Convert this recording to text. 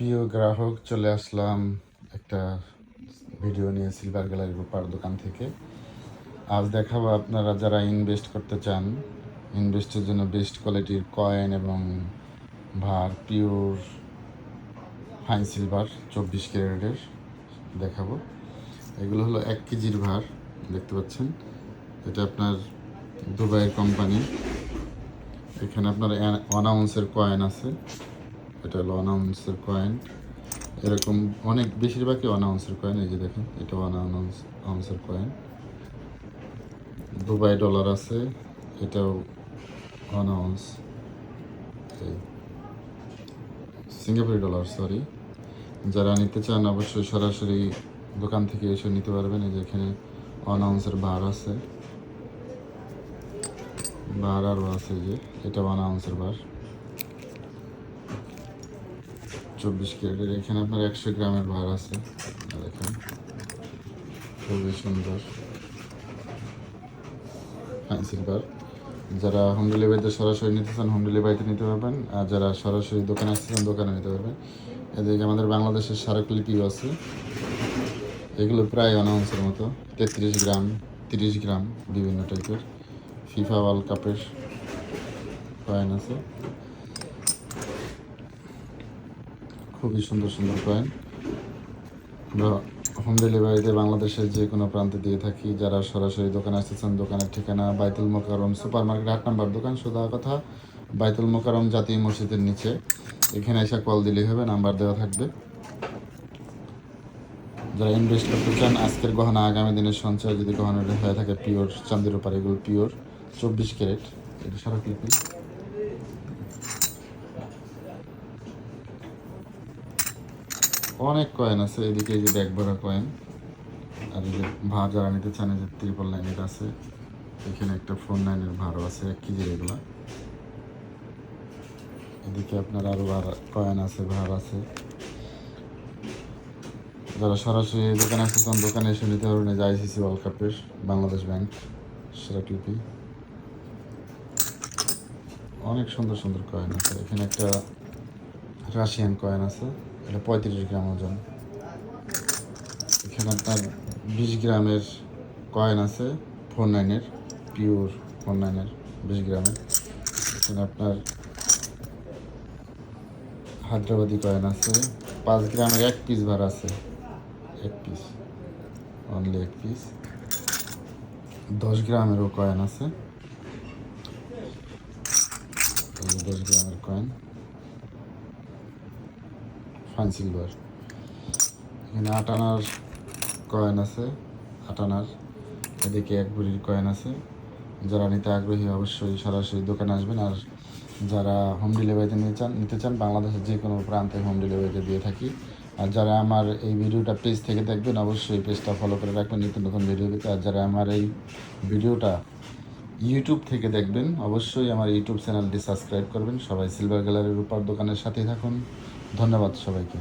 প্রিয় গ্রাহক, চলে আসলাম একটা ভিডিও নিয়ে সিলভার গ্যালারি রূপার দোকান থেকে। আজ দেখাবো আপনারা যারা ইনভেস্ট করতে চান, ইনভেস্টের জন্য বেস্ট কোয়ালিটির কয়েন এবং ভার পিওর ফাইন সিলভার 24 ক্যারেটের দেখাবো। এগুলো হলো 1 কেজির ভার, দেখতে পাচ্ছেন। এটা আপনার দুবাইয়ের কোম্পানি। এখানে আপনার 1 আউন্সের কয়েন আছে। এটা হলো 1 আউন্সের কয়েন। এরকম অনেক বেশিরভাগই 1 আউন্সের কয়েন। এই যে দেখেন, এটা 1 আউন্সের কয়েন। দুবাই ডলার আছে, এটাও 1 আউন্স। এই সিঙ্গাপুরি ডলার, সরি। যারা নিতে চান অবশ্যই সরাসরি দোকান থেকে এসে নিতে পারবেন। এই যে এখানে 1 আউন্সের বার আছে, বার আরও আছে। যে এটা 1 আউন্সের বার 24 ক্যারেটের। এখানে আপনার 100 গ্রামের ভার আছে, দেখেন খুবই সুন্দর ফাইন সিলভার। যারা হোম ডেলিভারিতে সরাসরি নিতে চান হোম ডেলিভারিতে নিতে পারবেন, আর যারা সরাসরি দোকানে আসতে চান দোকানে নিতে পারবেন। এদিকে আমাদের বাংলাদেশের স্মারকলিপিও আছে। এগুলো প্রায় 1 আউন্সের মতো, 33 গ্রাম, 30 গ্রাম, বিভিন্ন টাইপের। ফিফা ওয়ার্ল্ড কাপের কয়েন আছে, খুবই সুন্দর সুন্দর কয়েন। আমরা হোম ডেলিভারিতে বাংলাদেশের যে কোনো প্রান্তে দিয়ে থাকি। যারা সরাসরি দোকানে আসতে চান, দোকানের ঠিকানা বাইতুল মোকাররম সুপার মার্কেট 8 নম্বর দোকান, সোজা কথা বাইতুল মোকাররম জাতীয় মসজিদের নিচে। এখানে এসে কল দিলেই হবে, নাম্বার দেওয়া থাকবে। যারা ইনভেস্ট করতে চান, আজকের গহনা আগামী দিনের সঞ্চয় যদি গহনাটা হয়ে থাকে পিওর চাঁদের উপর, এগুলো পিওর 24 ক্যারেট। এটা স্মারকলিপি। অনেক কয়েন আছে। এদিকে এই যে ব্যাগ ভরা কয়েন। আর এই যে ভার যারা নিতে চান, এই যে 999 আছে। এখানে একটা 49-এর ভারও আছে, 1 কেজির এগুলা। এদিকে আপনার আরও কয়েন আছে, ভার আছে। যারা সরাসরি দোকানে আসতে চান দোকানে এসে নিতে পারবেন। যে আইসিসি ওয়ার্ল্ড কাপের বাংলাদেশ ব্যাংক স্মারকলিপি। অনেক সুন্দর সুন্দর কয়েন আছে। এখানে একটা রাশিয়ান কয়েন আছে, এটা 35 গ্রাম ওজন। এখানে আপনার 20 গ্রামের কয়েন আছে, 49-এর পিওর 49-এর 20 গ্রামের। এখানে আপনার হায়দ্রাবাদি কয়েন আছে, 5 গ্রামের 1 পিস ভার আছে, 1 পিস, অনলি 1 পিস। 10 গ্রামেরও কয়েন আছে, 10 গ্রামের কয়েন ফাইন সিলভার। এখানে 8 আনার কয়েন আছে, 8 আনার। এদিকে 1 ভরির কয়েন আছে। যারা নিতে আগ্রহী অবশ্যই সরাসরি দোকানে আসবেন। আর যারা হোম ডেলিভারিতে নিতে চান বাংলাদেশের যে কোনো প্রান্তে হোম ডেলিভারিতে দিয়ে থাকি। আর যারা আমার এই ভিডিওটা পেজ থেকে দেখবেন অবশ্যই পেজটা ফলো করে রাখবেন নিত্য নতুন ভিডিও পেতে। আর যারা আমার এই ভিডিওটা ইউটিউব থেকে দেখবেন অবশ্যই আমার ইউটিউব চ্যানেলটি সাবস্ক্রাইব করবেন। সবাই সিলভার গ্যালারি রূপার দোকানের সাথেই থাকুন। ধন্যবাদ সবাইকে।